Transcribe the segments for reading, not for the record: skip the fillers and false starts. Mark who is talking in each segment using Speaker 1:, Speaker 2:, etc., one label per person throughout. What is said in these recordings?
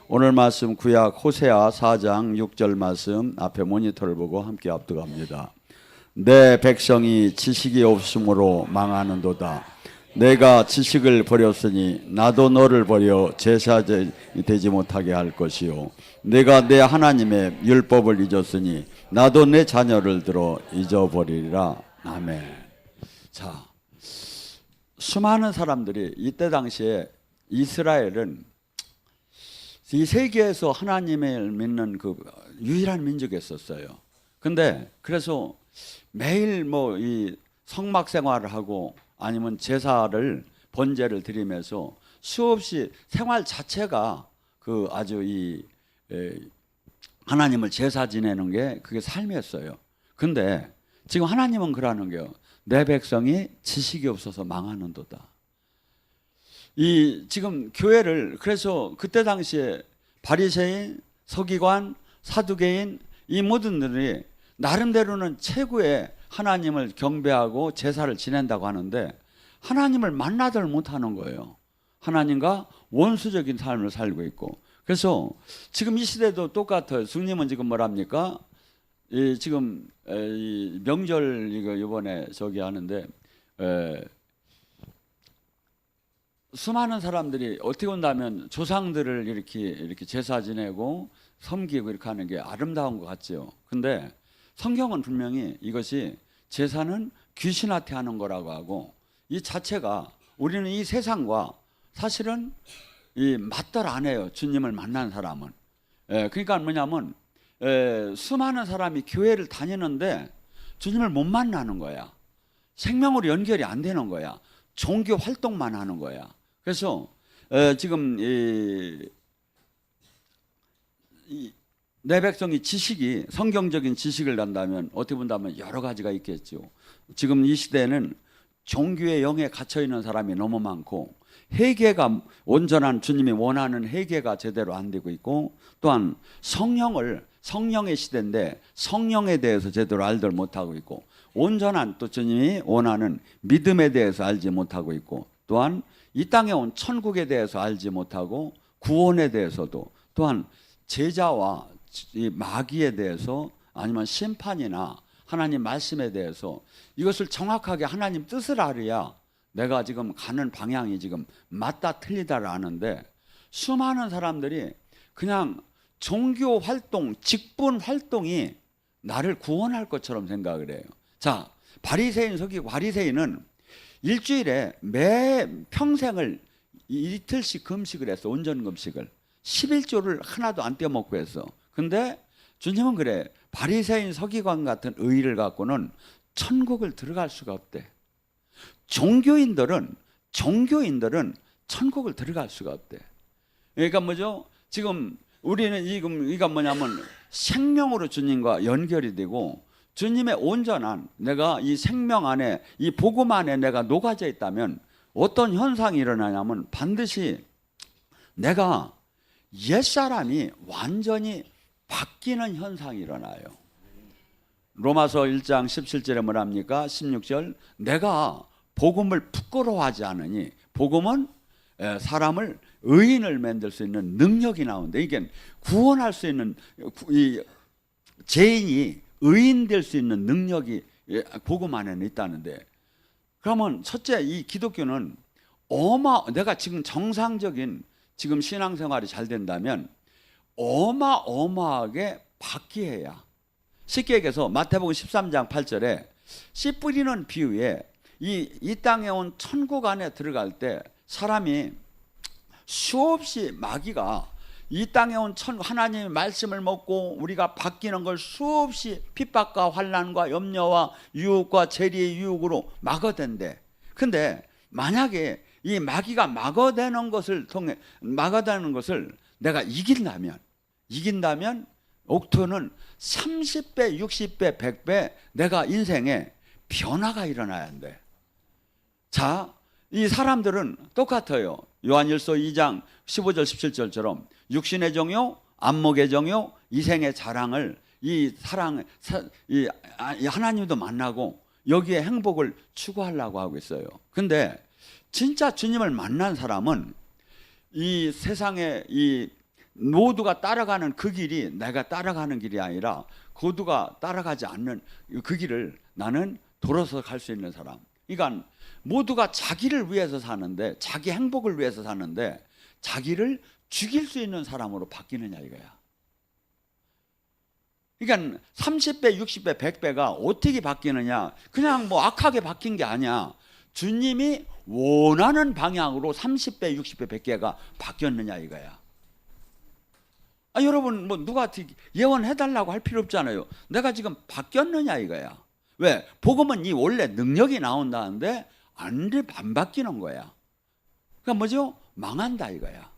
Speaker 1: 오늘 말씀 구약 호세아 4장 6절 말씀 앞에 모니터를 보고 함께 압독합니다. 내 백성이 지식이 없으므로 망하는도다. 내가 지식을 버렸으니 나도 너를 버려 제사장이 되지 못하게 할 것이요, 내가 내 하나님의 율법을 잊었으니 나도 내 자녀를 들어 잊어버리리라. 아멘. 자, 수많은 사람들이 이때 당시에 이스라엘은 이 세계에서 하나님을 믿는 그 유일한 민족이었어요. 근데 그래서 매일 뭐 이 성막 생활을 하고 아니면 제사를 번제를 드리면서 수없이 생활 자체가 그 아주 이 하나님을 제사 지내는 게 그게 삶이었어요. 근데 지금 하나님은 그러는 게요, 내 백성이 지식이 없어서 망하는도다. 이 지금 교회를, 그래서 그때 당시에 바리새인, 서기관, 사두개인 이 모든들이 나름대로는 최고의 하나님을 경배하고 제사를 지낸다고 하는데 하나님을 만나들 못하는 거예요. 하나님과 원수적인 삶을 살고 있고. 그래서 지금 이 시대도 똑같아요. 주님은 지금 뭐랍니까? 지금 이 명절 이거 이번에 저기 하는데 수많은 사람들이 어떻게 본다면 조상들을 이렇게 제사 지내고 섬기고 이렇게 하는 게 아름다운 것 같죠. 근데 성경은 분명히 이것이 제사는 귀신한테 하는 거라고 하고, 이 자체가 우리는 이 세상과 사실은 이 맞들 안 해요. 주님을 만난 사람은. 그러니까 뭐냐면 수많은 사람이 교회를 다니는데 주님을 못 만나는 거야. 생명으로 연결이 안 되는 거야. 종교 활동만 하는 거야. 그래서 지금 내 백성이 지식이, 성경적인 지식을 간다면 어떻게 본다면 여러 가지가 있겠죠. 지금 이 시대에는 종교의 영에 갇혀 있는 사람이 너무 많고, 회개가, 온전한 주님이 원하는 회개가 제대로 안 되고 있고, 또한 성령의 시대인데 성령에 대해서 제대로 알들 못하고 있고, 온전한 또 주님이 원하는 믿음에 대해서 알지 못하고 있고, 또한 이 땅에 온 천국에 대해서 알지 못하고, 구원에 대해서도, 또한 제자와 이 마귀에 대해서, 아니면 심판이나 하나님 말씀에 대해서 이것을 정확하게 하나님 뜻을 알아야 내가 지금 가는 방향이 지금 맞다 틀리다를 아는데, 수많은 사람들이 그냥 종교 활동, 직분 활동이 나를 구원할 것처럼 생각을 해요. 자, 바리새인, 서기관, 바리새인은 일주일에 매 평생을 이틀씩 금식을 했어. 온전 금식을 11조를 하나도 안 떼먹고 했어. 근데 주님은 그래, 바리새인, 서기관 같은 의의를 갖고는 천국을 들어갈 수가 없대. 종교인들은 천국을 들어갈 수가 없대. 그러니까 뭐죠? 지금 우리는 이가 뭐냐면 생명으로 주님과 연결이 되고, 주님의 온전한, 내가 이 생명 안에, 이 복음 안에 내가 녹아져 있다면 어떤 현상이 일어나냐면 반드시 내가 옛사람이 완전히 바뀌는 현상이 일어나요. 로마서 1장 17절에 뭐랍니까? 16절, 내가 복음을 부끄러워하지 않으니, 복음은 사람을 의인을 만들 수 있는 능력이 나오는데, 이게 구원할 수 있는, 이 죄인이 의인 될 수 있는 능력이 복음 안에는 있다는데, 그러면 첫째, 이 기독교는 내가 지금 정상적인 지금 신앙생활이 잘 된다면 어마어마하게 바뀌어야. 쉽게 얘기해서 마태복음 13장 8절에 씨 뿌리는 비유에 이 땅에 온 천국 안에 들어갈 때 사람이 수없이, 마귀가 이 땅에 온 하나님의 말씀을 먹고 우리가 바뀌는 걸 수없이 핍박과 환난과 염려와 유혹과 재리의 유혹으로 막아댄대. 근데 만약에 이 마귀가 막아대는 것을 내가 이긴다면 옥토는 30배, 60배, 100배 내가 인생에 변화가 일어나야 한대. 자, 이 사람들은 똑같아요. 요한일서 2장 15절 17절처럼 육신의 정욕, 안목의 정욕, 이생의 자랑을, 이 하나님도 만나고 여기에 행복을 추구하려고 하고 있어요. 근데 진짜 주님을 만난 사람은 이 세상에 이 모두가 따라가는 그 길이 내가 따라가는 길이 아니라 모두가 따라가지 않는 그 길을 나는 돌아서 갈 수 있는 사람. 그러니까 모두가 자기를 위해서 사는데, 자기 행복을 위해서 사는데 자기를 죽일 수 있는 사람으로 바뀌느냐 이거야. 그러니까 30배, 60배, 100배가 어떻게 바뀌느냐, 그냥 뭐 악하게 바뀐 게 아니야. 주님이 원하는 방향으로 30배, 60배, 100개가 바뀌었느냐 이거야. 여러분 뭐 누가 예언해달라고 할 필요 없잖아요. 내가 지금 바뀌었느냐 이거야. 왜? 복음은 이 원래 능력이 나온다는데 안 바뀌는 거야. 그러니까 뭐죠? 망한다 이거야.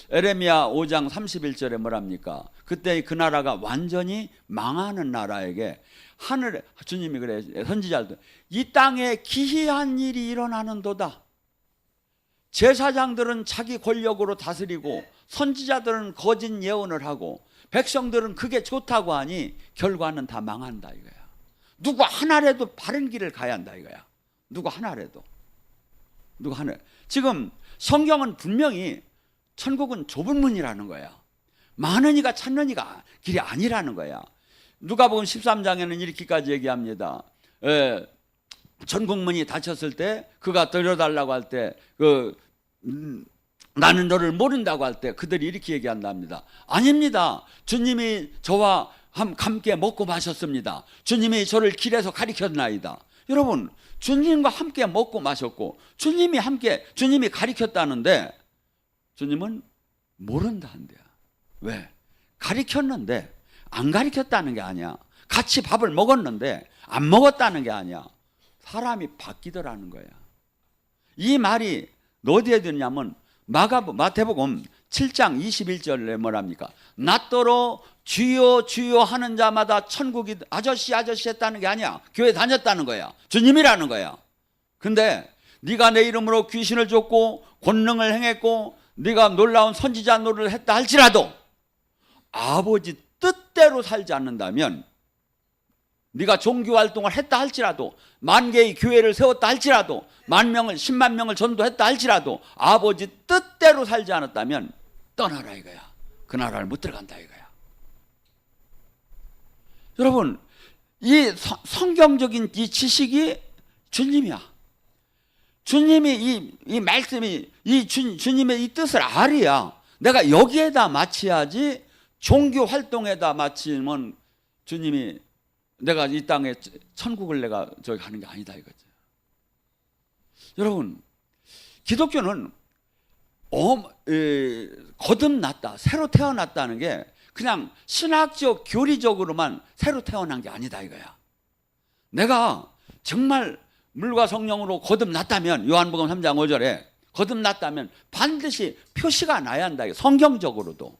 Speaker 1: 에레미야 5장 31절에 뭐랍니까? 그때 그 나라가 완전히 망하는 나라에게 하늘에, 주님이 그래, 선지자들, 이 땅에 기이한 일이 일어나는도다. 제사장들은 자기 권력으로 다스리고 선지자들은 거짓 예언을 하고 백성들은 그게 좋다고 하니 결과는 다 망한다 이거야. 누구 하나라도 바른 길을 가야 한다 이거야. 누구 하나라도. 누구 하나. 지금 성경은 분명히 천국은 좁은 문이라는 거야. 많은 이가 찾는 이가 길이 아니라는 거야. 누가복음 13장에는 이렇게까지 얘기합니다. 천국 문이 닫혔을 때 그가 들여달라고 할 때 나는 너를 모른다고 할 때 그들이 이렇게 얘기한답니다. 아닙니다. 주님이 저와 함께 먹고 마셨습니다. 주님이 저를 길에서 가리켰나이다. 여러분, 주님과 함께 먹고 마셨고 주님이 가리켰다는데 주님은 모른다 한대요. 왜? 가리켰는데 안 가리켰다는 게 아니야. 같이 밥을 먹었는데 안 먹었다는 게 아니야. 사람이 바뀌더라는 거야. 이 말이 어디에 들냐면 마태복음 7장 21절에 뭐랍니까? 낮더러 주여 주여 하는 자마다 천국이 아저씨 했다는 게 아니야. 교회 다녔다는 거야. 주님이라는 거야. 근데 네가 내 이름으로 귀신을 쫓고 권능을 행했고 네가 놀라운 선지자 노릇을 했다 할지라도 아버지 뜻대로 살지 않는다면, 네가 종교활동을 했다 할지라도, 만 개의 교회를 세웠다 할지라도, 10만 명을 전도했다 할지라도 아버지 뜻대로 살지 않았다면 떠나라 이거야. 그 나라를 못 들어간다 이거야. 여러분, 이 성경적인 이 지식이 주님이야. 주님이 이 말씀이 주님의 이 뜻을 알아야 내가 여기에다 맞춰야지. 종교 활동에다 맞추면 주님이 내가 이 땅에 천국을 내가 저기 가는 게 아니다 이거죠. 여러분, 기독교는 거듭났다, 새로 태어났다는 게 그냥 신학적 교리적으로만 새로 태어난 게 아니다 이거야. 내가 정말 물과 성령으로 거듭났다면, 요한복음 3장 5절에 거듭났다면 반드시 표시가 나야 한다. 성경적으로도.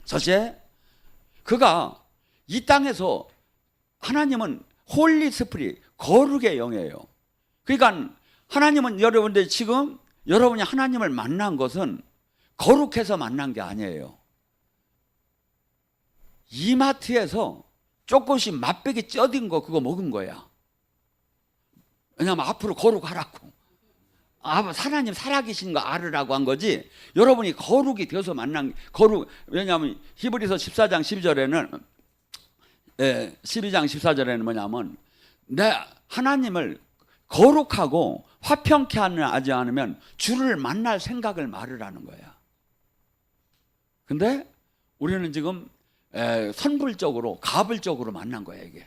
Speaker 1: 첫째, 그가 이 땅에서, 하나님은 홀리 스피릿, 거룩의 영이에요. 그러니까 하나님은 여러분들 지금 여러분이 하나님을 만난 것은 거룩해서 만난 게 아니에요. 이마트에서 조금씩 맛배기 쪄든 거 그거 먹은 거야. 왜냐하면 앞으로 거룩하라고. 하나님 살아계신 거 알으라고 한 거지. 여러분이 거룩이 되어서 만난 거룩. 왜냐하면 히브리서 14장 12절에는 12장 14절에는 뭐냐면 내 하나님을 거룩하고 화평케 하지 않으면 주를 만날 생각을 말으라는 거야. 근데 우리는 지금 선불적으로 가불적으로 만난 거야 이게.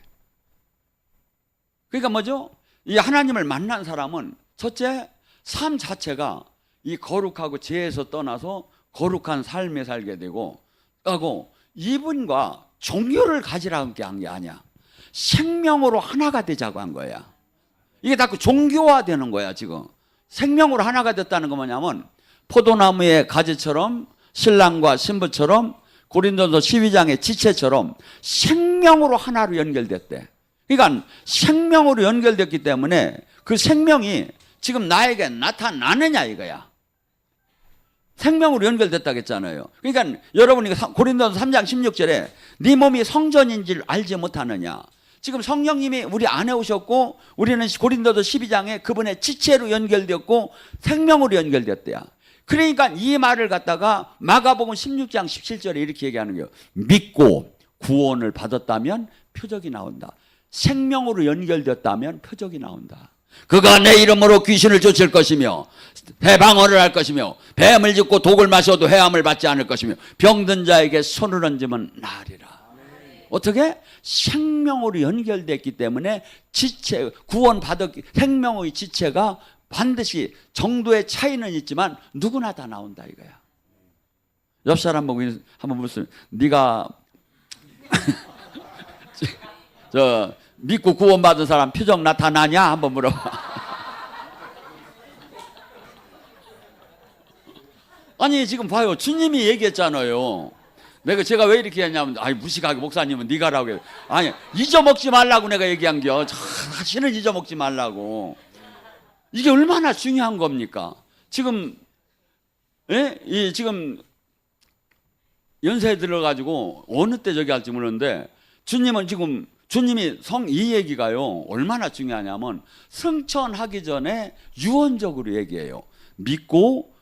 Speaker 1: 그러니까 뭐죠? 이 하나님을 만난 사람은 첫째, 삶 자체가 이 거룩하고 죄에서 떠나서 거룩한 삶에 살게 되고, 이분과 종교를 가지라는 게 아니야. 생명으로 하나가 되자고 한 거야. 이게 자꾸 종교화되는 거야 지금. 생명으로 하나가 됐다는 건 뭐냐면 포도나무의 가지처럼, 신랑과 신부처럼, 고린도서 12장의 지체처럼 생명으로 하나로 연결됐대. 그러니까 생명으로 연결됐기 때문에 그 생명이 지금 나에게 나타나느냐 이거야. 생명으로 연결됐다고 했잖아요. 그러니까 여러분이 고린도서 3장 16절에 네 몸이 성전인 줄 알지 못하느냐. 지금 성령님이 우리 안에 오셨고 우리는 고린도서 12장에 그분의 지체로 연결되었고 생명으로 연결됐대요. 그러니까 이 말을 갖다가 마가복음 16장 17절에 이렇게 얘기하는 거예요. 믿고 구원을 받았다면 표적이 나온다. 생명으로 연결되었다면 표적이 나온다. 그가 내 이름으로 귀신을 쫓을 것이며 해방언을 할 것이며 뱀을 짚고 독을 마셔도 해함을 받지 않을 것이며 병든 자에게 손을 얹으면 나으리라. 어떻게? 생명으로 연결됐기 때문에 지체, 구원받았기, 생명의 지체가 반드시 정도의 차이는 있지만 누구나 다 나온다 이거야. 옆 사람 보고 한번 물으면 네가 저 믿고 구원받은 사람 표정 나타나냐? 한번 물어봐. 아니 지금 봐요. 주님이 얘기했잖아요. 제가 왜 이렇게 했냐면 무식하게 목사님은 네가라고 해요. 아니 잊어먹지 말라고 내가 얘기한겨. 다시는 잊어먹지 말라고. 이게 얼마나 중요한 겁니까? 지금 지금 연세 들어가지고 어느 때 저기 할지 모르는데 주님은 지금 주님이 이 얘기가요 얼마나 중요하냐면 승천하기 전에 유언적으로 얘기해요. 믿고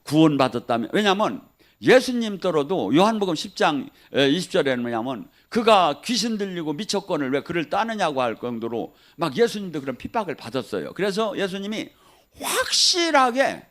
Speaker 1: 구원받았다면. 왜냐하면 예수님 떨어도 요한복음 10장 20절에는 뭐냐면 그가 귀신 들리고 미쳤건을 왜 그를 따느냐고 할 정도로 막 예수님도 그런 핍박을 받았어요. 그래서 예수님이 확실하게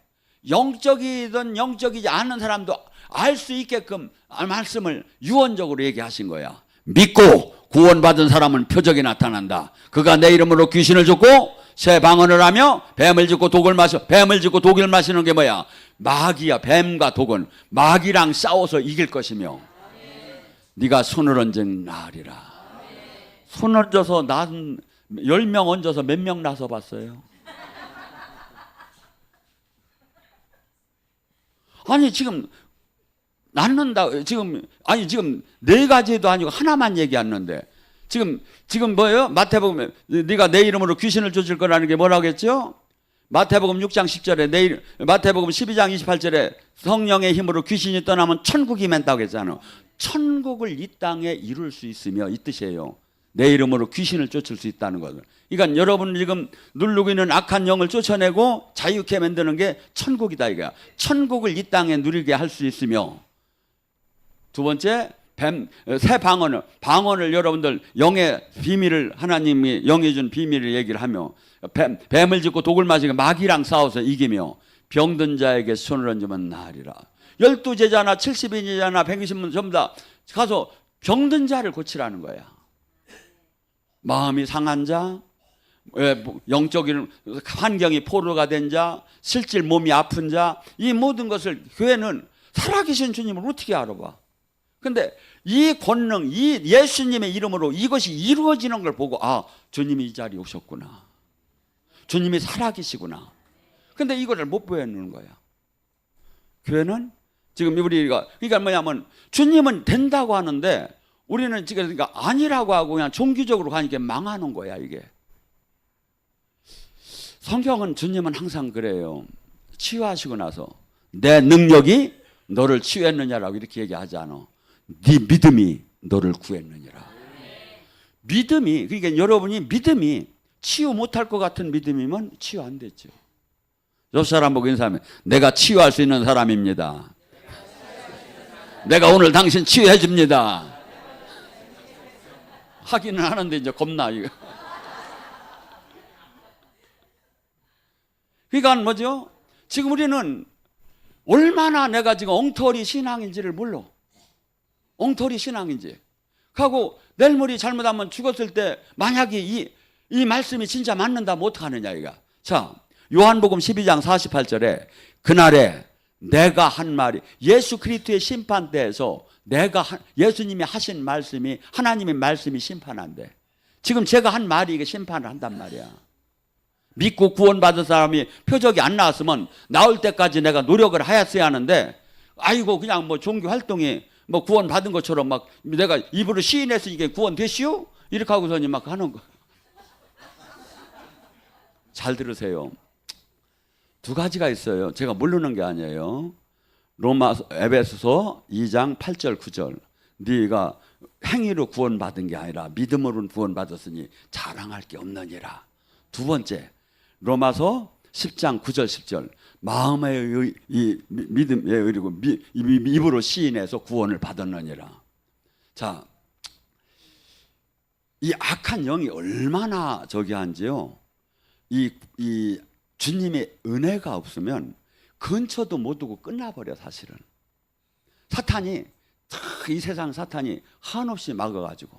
Speaker 1: 영적이든 영적이지 않은 사람도 알 수 있게끔 말씀을 유언적으로 얘기하신 거야. 믿고 구원받은 사람은 표적이 나타난다. 그가 내 이름으로 귀신을 쫓고 새 방언을 하며 뱀을 짚고 독을 마시는 게 뭐야? 마귀야. 뱀과 독은 마귀랑 싸워서 이길 것이며 네가 손을 얹은 나으리라. 손 얹어서 난 10명 얹어서 몇 명 나서 봤어요? 아니 지금 낳는다. 지금 4가지도 아니고 하나만 얘기했는데 지금 뭐예요? 마태복음 네가 내 이름으로 귀신을 쫓을 거라는 게 뭐라고 했죠? 마태복음 6장 10절에 마태복음 12장 28절에 성령의 힘으로 귀신이 떠나면 천국이 멘다고 했잖아. 천국을 이 땅에 이룰 수 있으며 이 뜻이에요. 내 이름으로 귀신을 쫓을 수 있다는 거죠. 그러니까 여러분 지금 누르고 있는 악한 영을 쫓아내고 자유케 만드는 게 천국이다 이거야. 천국을 이 땅에 누리게 할 수 있으며 두 번째 새 방언을 여러분들 영의 비밀을 하나님이 영이 준 비밀을 얘기를 하며 뱀을 짚고 독을 마시고 마귀랑 싸워서 이기며 병든 자에게 손을 얹으면 나으리라. 12제자나 70인제자나 120분 전부 다 가서 병든 자를 고치라는 거야. 마음이 상한 자, 영적인 환경이 포로가 된 자, 실질 몸이 아픈 자, 이 모든 것을 교회는 살아계신 주님을 어떻게 알아봐? 근데 이 권능, 이 예수님의 이름으로 이것이 이루어지는 걸 보고 주님이 이 자리에 오셨구나. 주님이 살아계시구나. 근데 이거를 못 보여주는 거야. 교회는 지금 우리가 그러니까 뭐냐면 주님은 된다고 하는데 우리는 지금 그러니까 아니라고 하고 그냥 종교적으로 가니까 망하는 거야 이게. 성경은 주님은 항상 그래요. 치유하시고 나서 내 능력이 너를 치유했느냐라고 이렇게 얘기하지 않아. 네 믿음이 너를 구했느니라. 믿음이 그러니까 여러분이 믿음이 치유 못할 것 같은 믿음이면 치유 안 됐죠. 옆 사람 보고 인사하면 내가 치유할 수 있는 사람입니다. 내가 오늘 당신 치유해 줍니다. 하기는 하는데 이제 겁나 이거. 그러니까 뭐죠? 지금 우리는 얼마나 내가 지금 엉터리 신앙인지를 몰라. 엉터리 신앙인지. 하고 내일모레 잘못하면 죽었을 때 만약에 이 말씀이 진짜 맞는다면 어떡하느냐 이거. 자, 요한복음 12장 48절에 그날에 내가 한 말이 예수 그리스도의 심판대에서 예수님이 하신 말씀이 하나님의 말씀이 심판한대. 지금 제가 한 말이 이게 심판을 한단 말이야. 믿고 구원받은 사람이 표적이 안 나왔으면 나올 때까지 내가 노력을 하였어야 하는데 아이고 그냥 뭐 종교 활동이 뭐 구원받은 것처럼 막 내가 입으로 시인해서 이게 구원되시오? 이렇게 하고서니 막 하는 거. 잘 들으세요. 두 가지가 있어요. 제가 모르는 게 아니에요. 에베소서 2장 8절 9절. 네가 행위로 구원받은 게 아니라 믿음으로 구원받았으니 자랑할 게 없느니라. 두 번째 로마서 10장 9절 10절 마음의 이 믿음의 의리고 입으로 시인해서 구원을 받았느니라. 자, 이 악한 영이 얼마나 저기 한지요. 이 주님의 은혜가 없으면 근처도 못 오고 끝나버려. 사실은 사탄이 이 세상 사탄이 한없이 막아가지고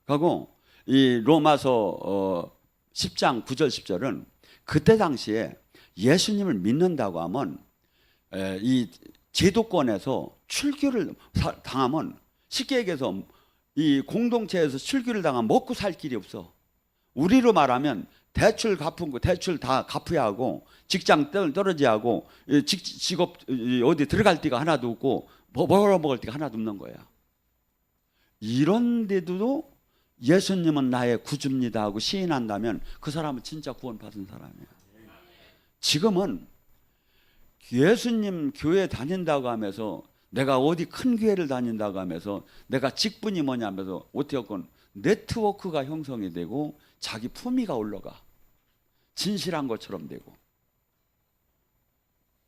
Speaker 1: 가고 이 로마서 10장 9절 10절은 그때 당시에 예수님을 믿는다고 하면 이 제도권에서 출교를 당하면 쉽게 얘기해서 이 공동체에서 출교를 당하면 먹고 살 길이 없어. 우리로 말하면 대출 갚은 거 대출 다 갚아야 하고 직장 떨어져야 하고 직업 어디 들어갈 데가 하나도 없고 벌어먹을 데가 하나도 없는 거야. 이런데도 예수님은 나의 구주입니다 하고 시인한다면 그 사람은 진짜 구원받은 사람이야. 지금은 예수님 교회 다닌다고 하면서 내가 어디 큰 교회를 다닌다고 하면서 내가 직분이 뭐냐 하면서 어떻게건 네트워크가 형성이 되고 자기 품위가 올라가. 진실한 것처럼 되고.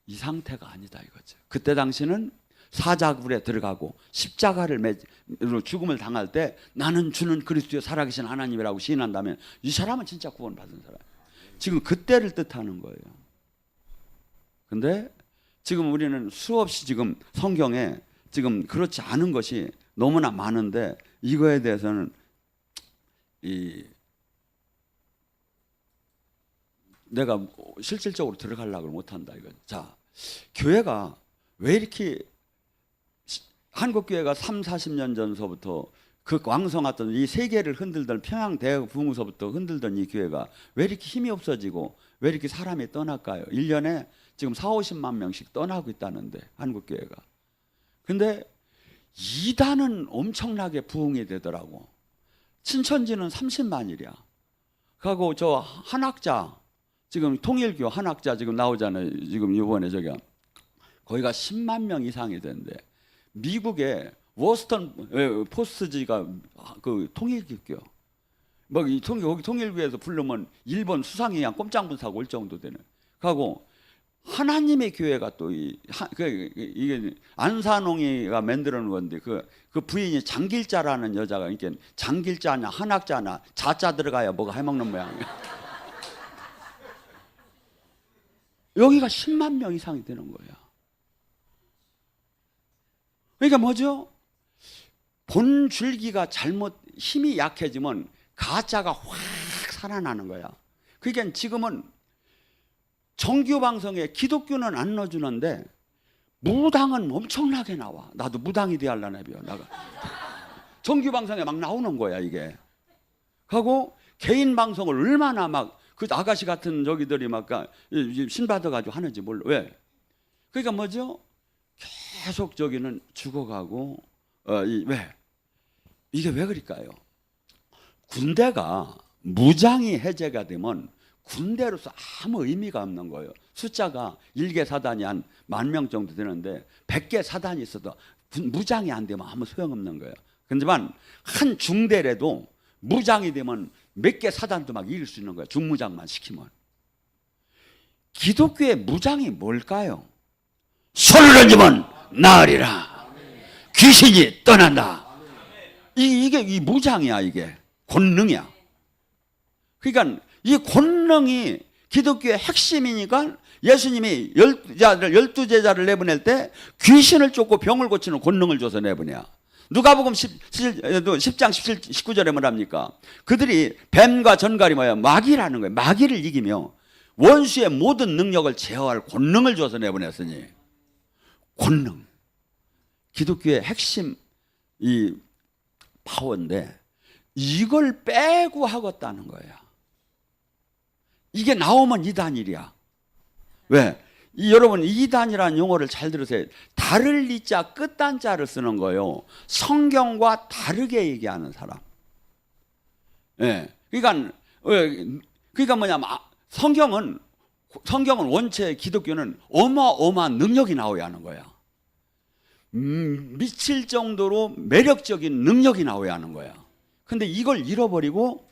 Speaker 1: 이 상태가 아니다 이거죠. 그때 당시는 사자굴에 들어가고 십자가를 죽음을 당할 때 나는 주는 그리스도의 살아계신 하나님이라고 시인한다면 이 사람은 진짜 구원받은 사람. 지금 그때를 뜻하는 거예요. 근데 지금 우리는 수없이 지금 성경에 지금 그렇지 않은 것이 너무나 많은데 이거에 대해서는 내가 실질적으로 들어가려고 못한다 이거. 자, 교회가 왜 이렇게 한국 교회가 30-40년 전서부터 그 왕성했던 이 세계를 흔들던 평양 대학 부흥서부터 흔들던 이 교회가 왜 이렇게 힘이 없어지고 왜 이렇게 사람이 떠날까요? 1년에 지금 40-50만 명씩 떠나고 있다는데 한국 교회가. 근데 이단은 엄청나게 부흥이 되더라고. 신천지는 30만이랴. 그리고 저 한학자 지금 통일교 한학자 지금 나오잖아요. 지금 이번에 저기 거기가 10만 명 이상이 된대. 미국의 워스턴 포스트지가 그 통일교. 뭐 이 거기 통일교에서 부르면 일본 수상이 그냥 꼼짝못 하고 올 정도 되는. 하고 하나님의 교회가 또 이게 안산홍이가 만들어 놓은 건데 그 부인이 장길자라는 여자가 이렇게 장길자냐 한학자나 자자 들어가야 뭐가 해먹는 모양이야. 여기가 10만 명 이상이 되는 거야. 그러니까 뭐죠? 본 줄기가 잘못 힘이 약해지면 가짜가 확 살아나는 거야. 그러니까 지금은 정규 방송에 기독교는 안 넣어주는데 무당은 엄청나게 나와. 나도 무당이 되려나 봐요. 나가 정규 방송에 막 나오는 거야 이게. 하고 개인 방송을 얼마나 막 그 아가씨 같은 저기들이 막 신 받아가지고 하는지 몰라. 왜? 그러니까 뭐죠? 계속 저기는 죽어가고 왜? 이게 왜 그럴까요? 군대가 무장이 해제가 되면 군대로서 아무 의미가 없는 거예요. 숫자가 1개 사단이 한 10,000명 정도 되는데 100개 사단이 있어도 무장이 안 되면 아무 소용없는 거예요. 그렇지만 한 중대라도 무장이 되면 몇 개 사단도 막 이길 수 있는 거예요. 중무장만 시키면. 기독교의 무장이 뭘까요? 손을 던지면 나으리라. 귀신이 떠난다. 이게 이 무장이야. 이게 권능이야. 그러니까 이 권능이 기독교의 핵심이니까 예수님이 12제자를 내보낼 때 귀신을 쫓고 병을 고치는 권능을 줘서 내보내야. 누가복음 10장 19절에 뭐랍니까? 그들이 뱀과 전갈이 뭐야? 마귀라는 거예요. 마귀를 이기며 원수의 모든 능력을 제어할 권능을 줘서 내보냈으니 권능. 기독교의 핵심 이 파워인데 이걸 빼고 하겠다는 거야. 이게 나오면 이단일이야. 왜? 여러분 이단이라는 용어를 잘 들으세요. 다를 이자 끝단자를 쓰는 거예요. 성경과 다르게 얘기하는 사람. 예. 그러니까 뭐냐면 성경은 원체 기독교는 어마어마한 능력이 나와야 하는 거야. 미칠 정도로 매력적인 능력이 나와야 하는 거야. 근데 이걸 잃어버리고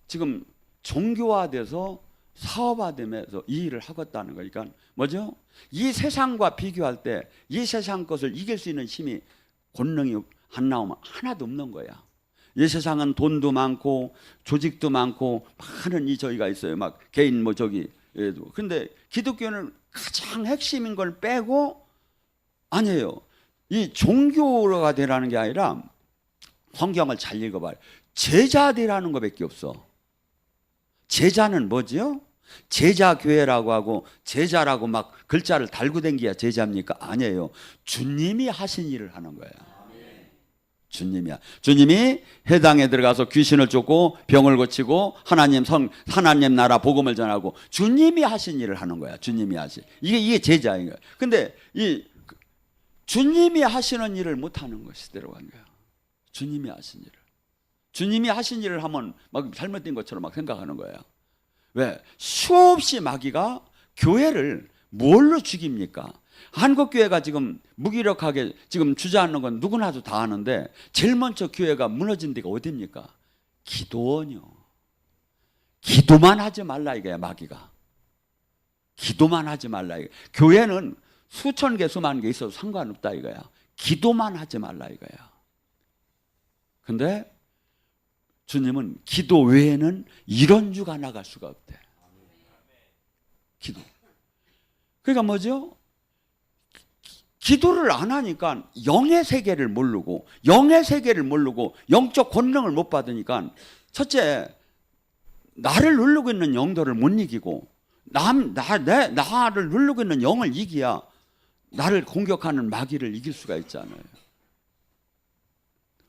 Speaker 1: 지금 종교화돼서 사업화되면서 이 일을 하겠다는 거니까 뭐죠? 이 세상과 비교할 때 이 세상 것을 이길 수 있는 힘이 권능이 안 나오면 하나도 없는 거야. 이 세상은 돈도 많고 조직도 많고 많은 이 저희가 있어요. 막 개인 뭐 저기 근데 기독교는 가장 핵심인 걸 빼고 아니에요. 이 종교가 되라는 게 아니라 성경을 잘 읽어봐요. 제자 되라는 것밖에 없어. 제자는 뭐지요? 제자교회라고 하고 제자라고 막 글자를 달고 댕기야 제자입니까? 아니에요. 주님이 하신 일을 하는 거예요. 주님이야. 주님이 회당에 들어가서 귀신을 쫓고 병을 고치고 하나님 나라 복음을 전하고 주님이 하신 일을 하는 거야. 주님이 하신. 이게 제자인 거야. 근데 이 주님이 하시는 일을 못 하는 것이 들어간 거야. 주님이 하신 일을. 주님이 하신 일을 하면 막 잘못된 것처럼 막 생각하는 거야. 왜? 수없이 마귀가 교회를 뭘로 죽입니까? 한국교회가 지금 무기력하게 지금 주저앉는 건 누구나도 다 아는데 제일 먼저 교회가 무너진 데가 어디입니까? 기도원이요. 기도만 하지 말라 이거야 마귀가. 기도만 하지 말라 이거야. 교회는 수천 개 수만 개 있어도 상관없다 이거야. 기도만 하지 말라 이거야. 근데 주님은 기도 외에는 이런 주가 나갈 수가 없대. 기도. 그러니까 뭐죠? 기도를 안 하니까 영의 세계를 모르고 영적 권능을 못 받으니까 첫째 나를 누르고 있는 영도를 못 이기고 나를 누르고 있는 영을 이기야 나를 공격하는 마귀를 이길 수가 있잖아요.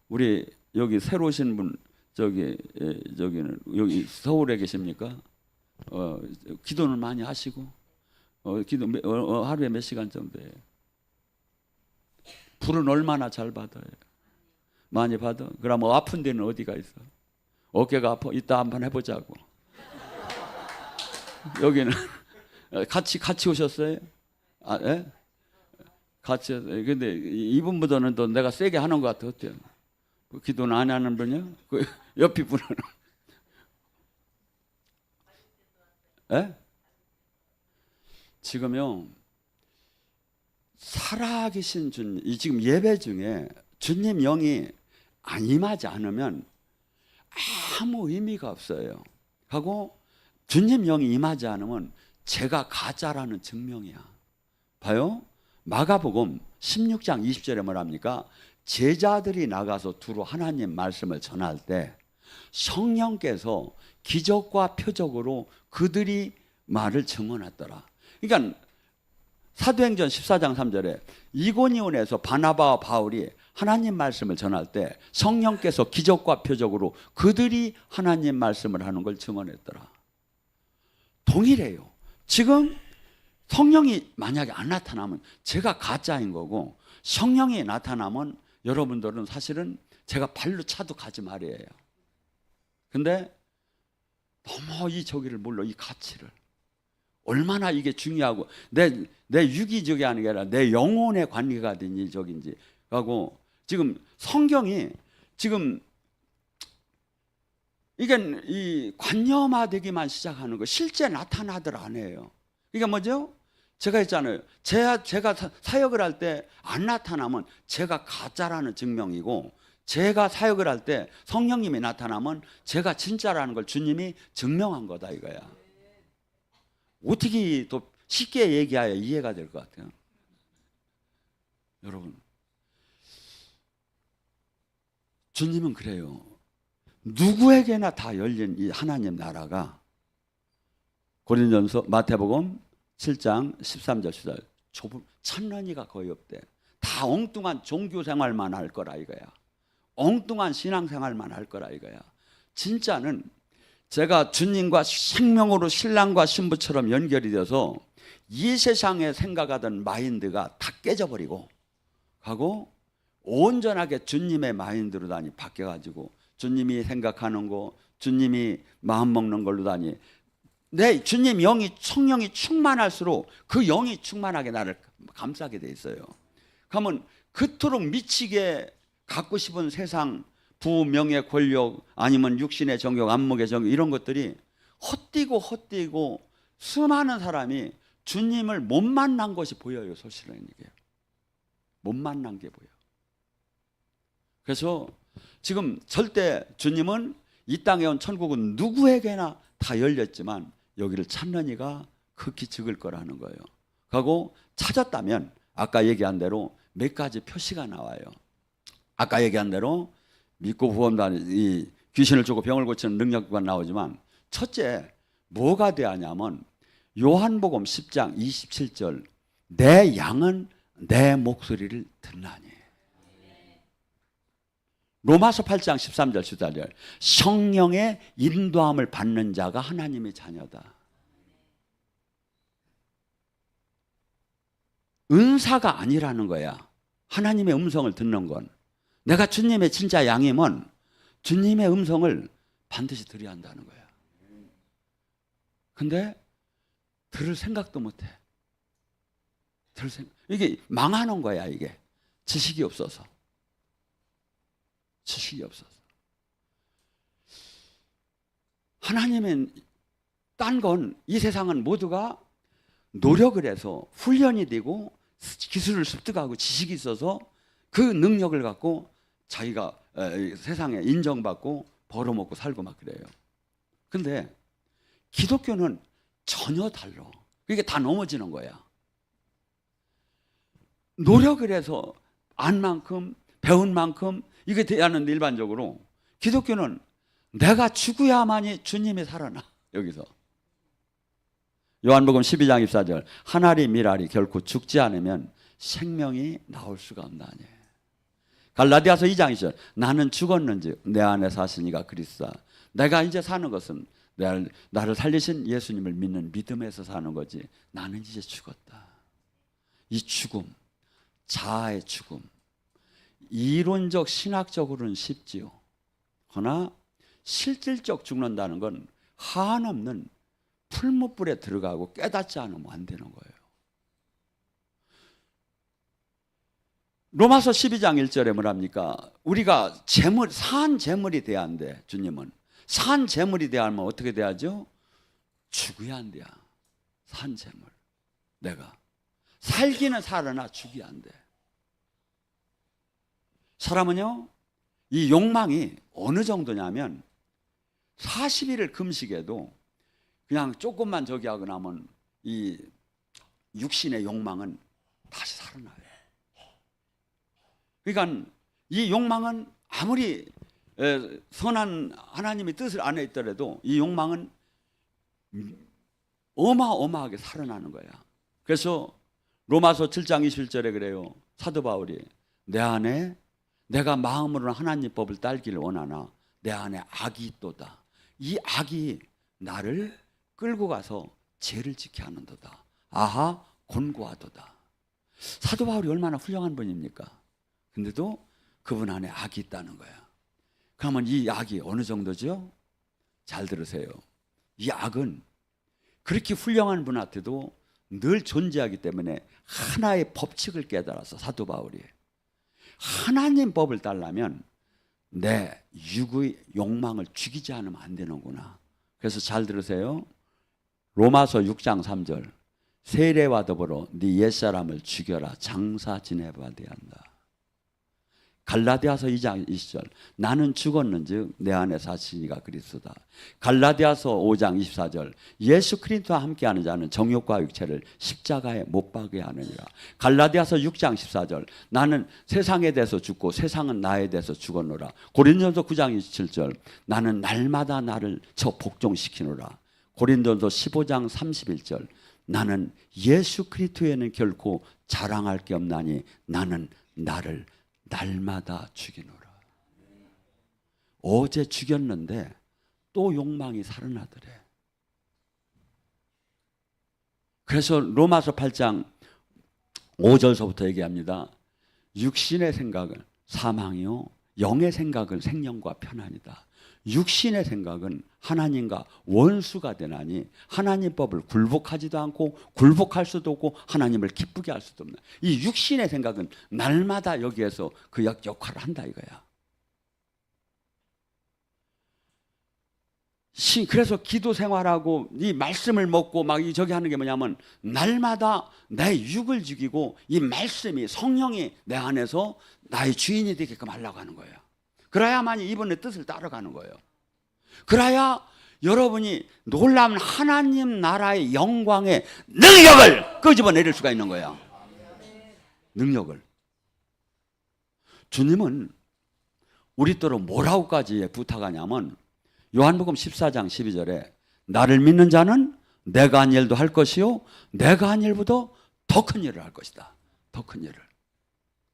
Speaker 1: 우리 여기 새로 오신 분 저기는 여기 서울에 계십니까? 기도는 많이 하시고 기도 하루에 몇 시간 정도예요? 불은 얼마나 잘 받아요? 많이 받아? 그럼 아픈 데는 어디가 있어? 어깨가 아파? 이따 한번 해보자고. 여기는 같이 오셨어요? 아, 예? 같이. 근데 이분보다는 또 내가 세게 하는 것 같아. 어때요? 기도는 안 하는 분이요? 그 옆이 분은. 예? 지금요. 살아계신 주님, 지금 예배 중에 주님 영이 안 임하지 않으면 아무 의미가 없어요. 하고 주님 영이 임하지 않으면 제가 가짜라는 증명이야. 봐요. 마가복음 16장 20절에 뭐랍니까? 제자들이 나가서 두루 하나님 말씀을 전할 때 성령께서 기적과 표적으로 그들이 말을 증언했더라. 그러니까 사도행전 14장 3절에 이고니온에서 바나바와 바울이 하나님 말씀을 전할 때 성령께서 기적과 표적으로 그들이 하나님 말씀을 하는 걸 증언했더라. 동일해요. 지금 성령이 만약에 안 나타나면 제가 가짜인 거고 성령이 나타나면 여러분들은 사실은 제가 발로 차도 가지 말이에요. 근데 너무 이 저기를 몰라, 이 가치를. 얼마나 이게 중요하고 내 유기적이 아니라 내 영혼의 관계가 된지 적인지 하고 지금 성경이 지금 이게 이 관념화되기만 시작하는 거 실제 나타나들 안 해요. 이게 뭐죠? 제가 했잖아요. 제가 사역을 할 때 안 나타나면 제가 가짜라는 증명이고 제가 사역을 할 때 성령님이 나타나면 제가 진짜라는 걸 주님이 증명한 거다 이거야. 어떻게 또 쉽게 얘기해야 이해가 될 것 같아요. 여러분, 주님은 그래요. 누구에게나 다 열린 이 하나님 나라가 고린도전서 마태복음 7장 13절 14절 좁은 천런이가 거의 없대. 다 엉뚱한 종교 생활만 할 거라 이거야. 엉뚱한 신앙 생활만 할 거라 이거야. 진짜는 제가 주님과 생명으로 신랑과 신부처럼 연결이 돼서 이 세상에 생각하던 마인드가 다 깨져버리고 가고 온전하게 주님의 마인드로 다니 바뀌어가지고 주님이 생각하는 거, 주님이 마음 먹는 걸로 다니 내 주님 영이 성령이 충만할수록 그 영이 충만하게 나를 감싸게 돼 있어요. 그러면 그토록 미치게 갖고 싶은 세상 부, 명예, 권력 아니면 육신의 정욕, 안목의 정욕 이런 것들이 헛디고 수많은 사람이 주님을 못 만난 것이 보여요. 사실은 이게 못 만난 게 보여. 그래서 지금 절대 주님은 이 땅에 온 천국은 누구에게나 다 열렸지만 여기를 찾는 이가 극히 적을 거라는 거예요. 그리고 찾았다면 아까 얘기한 대로 몇 가지 표시가 나와요. 아까 얘기한 대로 믿고 구원받는 이 귀신을 쫓고 병을 고치는 능력과 나오지만 첫째 뭐가 돼야냐면 요한복음 10장 27절 내 양은 내 목소리를 듣나니. 로마서 8장 13절 14절 성령의 인도함을 받는 자가 하나님의 자녀다. 은사가 아니라는 거야. 하나님의 음성을 듣는 건. 내가 주님의 진짜 양이면 주님의 음성을 반드시 들어야 한다는 거야. 근데 들을 생각도 못해. 이게 망하는 거야. 이게 지식이 없어서. 지식이 없어서. 하나님은 딴 건 이 세상은 모두가 노력을 해서 훈련이 되고 기술을 습득하고 지식이 있어서 그 능력을 갖고 자기가 세상에 인정받고 벌어먹고 살고 막 그래요. 근데 기독교는 전혀 달라. 그게 다 넘어지는 거야. 노력을 해서 안 만큼 배운 만큼 이게 돼야 하는데 일반적으로 기독교는 내가 죽어야만이 주님이 살아나. 여기서 요한복음 12장 24절 하나리 미라리 결코 죽지 않으면 생명이 나올 수가 없나니. 갈라디아서 2장 2절 나는 죽었는지 내 안에 사시니가 그리스도다. 내가 이제 사는 것은 나를 살리신 예수님을 믿는 믿음에서 사는 거지. 나는 이제 죽었다. 이 죽음, 자아의 죽음, 이론적 신학적으로는 쉽지요. 그러나 실질적 죽는다는 건 한없는 풀무불에 들어가고 깨닫지 않으면 안 되는 거예요. 로마서 12장 1절에 뭐랍니까? 우리가 산 재물이 돼야 한대. 주님은 산 재물이 돼야 하면 어떻게 돼야죠? 죽어야 한대야. 산 재물. 내가 살기는 살아나 죽어야 한대. 사람은요, 이 욕망이 어느 정도냐면 40일을 금식해도 그냥 조금만 저기 하고 나면 이 육신의 욕망은 다시 살아나요. 그러니까 이 욕망은 아무리 선한 하나님의 뜻을 안에 있더라도 이 욕망은 어마어마하게 살아나는 거야. 그래서 로마서 7장 21절에 그래요. 사도 바울이 내 안에 내가 마음으로는 하나님 법을 따르기를 원하나 내 안에 악이 있도다. 이 악이 나를 끌고 가서 죄를 지게 하는도다. 아하 곤고하도다. 사도 바울이 얼마나 훌륭한 분입니까? 근데도 그분 안에 악이 있다는 거야. 그러면 이 악이 어느 정도죠? 잘 들으세요. 이 악은 그렇게 훌륭한 분한테도 늘 존재하기 때문에 하나의 법칙을 깨달아서 사도 바울이 하나님 법을 따르려면 내 육의 욕망을 죽이지 않으면 안 되는구나. 그래서 잘 들으세요. 로마서 6장 3절 세례와 더불어 네 옛사람을 죽여라. 장사 지내봐야 한다. 갈라디아서 2장 20절 나는 죽었는즉 내 안에 사시니가 그리스도다. 갈라디아서 5장 24절 예수 그리스도와 함께하는 자는 정욕과 육체를 십자가에 못 박게 하느니라. 갈라디아서 6장 14절 나는 세상에 대해서 죽고 세상은 나에 대해서 죽었노라. 고린도서 9장 27절 나는 날마다 나를 저 복종시키노라. 고린도서 15장 31절 나는 예수 그리스도에는 결코 자랑할 게 없나니 나는 나를 날마다 죽이노라. 어제 죽였는데 또 욕망이 살아나더래. 그래서 로마서 8장 5절서부터 얘기합니다. 육신의 생각은 사망이요 영의 생각은 생명과 편안이다. 육신의 생각은 하나님과 원수가 되나니 하나님 법을 굴복하지도 않고 굴복할 수도 없고 하나님을 기쁘게 할 수도 없는 이 육신의 생각은 날마다 여기에서 그 역할을 한다 이거야. 그래서 기도 생활하고 이 말씀을 먹고 막 저기 하는 게 뭐냐면 날마다 내 육을 죽이고 이 말씀이 성령이 내 안에서 나의 주인이 되게끔 하려고 하는 거예요. 그래야만이 이번의 뜻을 따라가는 거예요. 그래야 여러분이 놀라운 하나님 나라의 영광의 능력을 끄집어내릴 수가 있는 거예요. 능력을. 주님은 우리더러 뭐라고까지 부탁하냐면 요한복음 14장 12절에 나를 믿는 자는 내가 한 일도 할 것이요 내가 한 일보다 더 큰 일을 할 것이다. 더 큰 일을.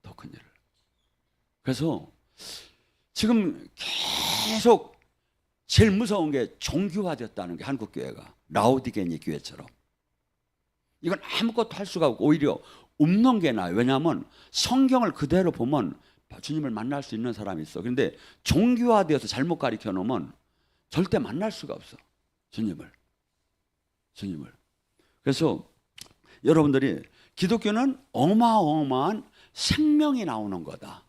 Speaker 1: 더 큰 일을. 그래서 지금 계속 제일 무서운 게 종교화됐다는 게 한국교회가 라오디게니 교회처럼. 이건 아무것도 할 수가 없고 오히려 없는 게 나아요. 왜냐하면 성경을 그대로 보면 주님을 만날 수 있는 사람이 있어. 그런데 종교화되어서 잘못 가르쳐 놓으면 절대 만날 수가 없어. 주님을. 그래서 여러분들이 기독교는 어마어마한 생명이 나오는 거다.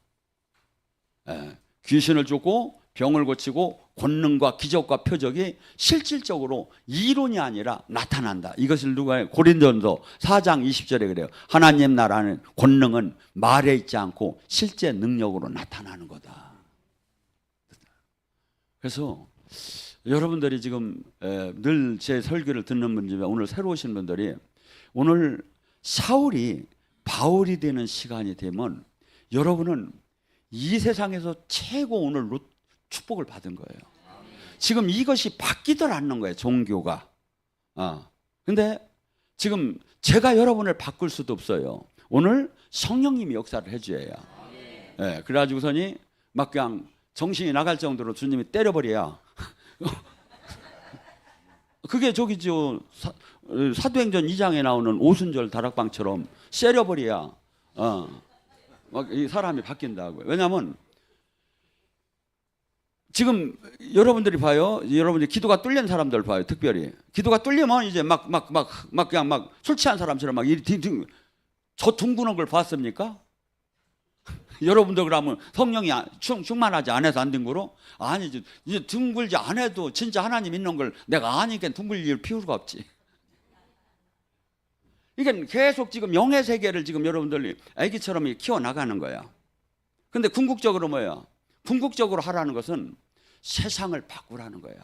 Speaker 1: 귀신을 쫓고 병을 고치고 권능과 기적과 표적이 실질적으로 이론이 아니라 나타난다. 이것을 누가 고린도전서 4장 20절에 그래요. 하나님 나라는 권능은 말에 있지 않고 실제 능력으로 나타나는 거다. 그래서 여러분들이 지금 늘 제 설교를 듣는 분 중에 오늘 새로 오신 분들이 오늘 사울이 바울이 되는 시간이 되면 여러분은 이 세상에서 최고 오늘 축복을 받은 거예요. 지금 이것이 바뀌들 않는 거예요. 종교가. 근데 지금 제가 여러분을 바꿀 수도 없어요. 오늘 성령님이 역사를 해줘야. 그래가지고서니 막 그냥 정신이 나갈 정도로 주님이 때려버려야. 그게 저기죠. 사도행전 2장에 나오는 오순절 다락방처럼 세려버려야 막 이 사람이 바뀐다고요. 왜냐하면 지금 여러분들이 봐요. 여러분들이 기도가 뚫린 사람들 봐요. 특별히 기도가 뚫리면 이제 막 그냥 막 술 취한 사람처럼 막 저 둥그는 걸 봤습니까? 여러분들 그러면 성령이 충만하지 않아서 안 둥그러? 아니지. 이제 둥글지 않아도 진짜 하나님 있는 걸 내가 아니까 둥글 필요가 없지. 이게 계속 지금 영의 세계를 지금 여러분들이 아기처럼 키워 나가는 거야. 근데 궁극적으로 뭐야? 궁극적으로 하라는 것은 세상을 바꾸라는 거야.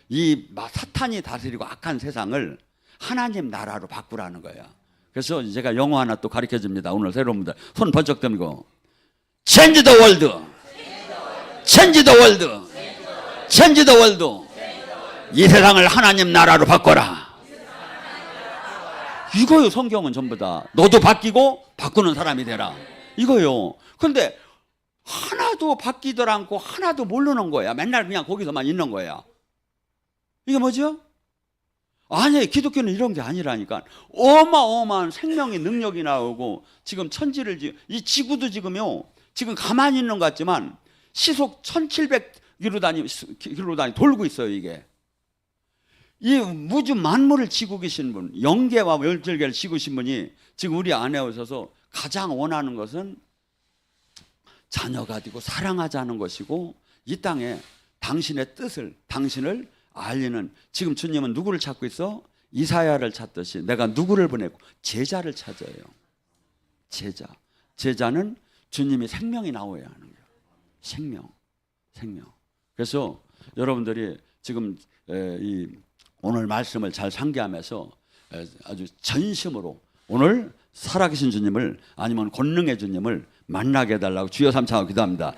Speaker 1: 이 사탄이 다스리고 악한 세상을 하나님 나라로 바꾸라는 거야. 그래서 제가 영어 하나 또 가르쳐 줍니다. 오늘 새로운 분들 손 번쩍 들고 Change the world. Change the world. Change the world. 이 세상을 하나님 나라로 바꿔라. 이거요. 성경은 전부 다. 너도 바뀌고 바꾸는 사람이 되라. 이거요. 근데 하나도 바뀌들 않고 하나도 모르는 거야. 맨날 그냥 거기서만 있는 거야. 이게 뭐죠? 아니, 기독교는 이런 게 아니라니까. 어마어마한 생명의 능력이 나오고 지금 천지를 이 지구도 지금요. 지금 가만히 있는 것 같지만 시속 1700km 돌고 있어요. 이게. 이 우주 만물을 지고 계신 분, 영계와 열절개를 지고 계신 분이 지금 우리 안에 오셔서 가장 원하는 것은 자녀가 되고 사랑하자는 것이고 이 땅에 당신의 뜻을, 당신을 알리는. 지금 주님은 누구를 찾고 있어? 이사야를 찾듯이 내가 누구를 보내고 제자를 찾아요. 제자는 주님이 생명이 나와야 하는 거예요. 생명. 그래서 여러분들이 지금 오늘 말씀을 잘 상기하면서 아주 전심으로 오늘 살아계신 주님을 아니면 권능의 주님을 만나게 해달라고 주여 삼창하고 기도합니다.